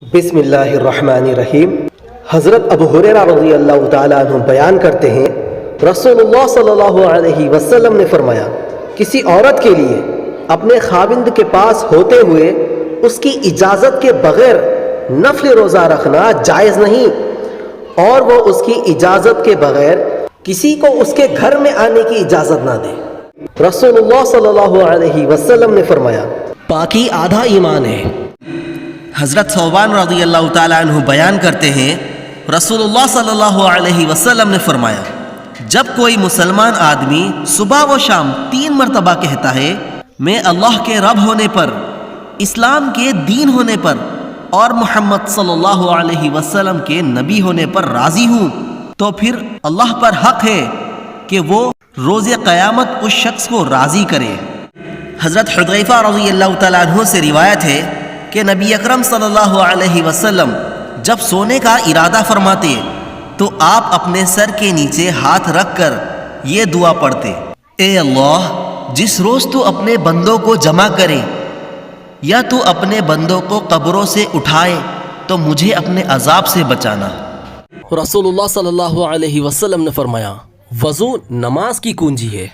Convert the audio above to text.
بسم اللہ الرحمن الرحیم۔ حضرت ابو ہریرہ رضی اللہ تعالیٰ عنہ بیان کرتے ہیں، رسول اللہ صلی اللہ علیہ وسلم نے فرمایا، کسی عورت کے لیے اپنے خاوند کے پاس ہوتے ہوئے اس کی اجازت کے بغیر نفل روزہ رکھنا جائز نہیں، اور وہ اس کی اجازت کے بغیر کسی کو اس کے گھر میں آنے کی اجازت نہ دے۔ رسول اللہ صلی اللہ علیہ وسلم نے فرمایا، پاکی آدھا ایمان ہے۔ حضرت ثوبان رضی اللہ تعالیٰ عنہ بیان کرتے ہیں، رسول اللہ صلی اللہ علیہ وسلم نے فرمایا، جب کوئی مسلمان آدمی صبح و شام 3 مرتبہ کہتا ہے، میں اللہ کے رب ہونے پر، اسلام کے دین ہونے پر اور محمد صلی اللہ علیہ وسلم کے نبی ہونے پر راضی ہوں، تو پھر اللہ پر حق ہے کہ وہ روز قیامت اس شخص کو راضی کرے۔ حضرت حذیفہ رضی اللہ تعالیٰ عنہ سے روایت ہے کہ نبی اکرم صلی اللہ علیہ وسلم جب سونے کا ارادہ فرماتے تو آپ اپنے سر کے نیچے ہاتھ رکھ کر یہ دعا پڑھتے، اے اللہ، جس روز تو اپنے بندوں کو جمع کرے یا تو اپنے بندوں کو قبروں سے اٹھائے تو مجھے اپنے عذاب سے بچانا۔ رسول اللہ صلی اللہ علیہ وسلم نے فرمایا، وضو نماز کی کنجی ہے۔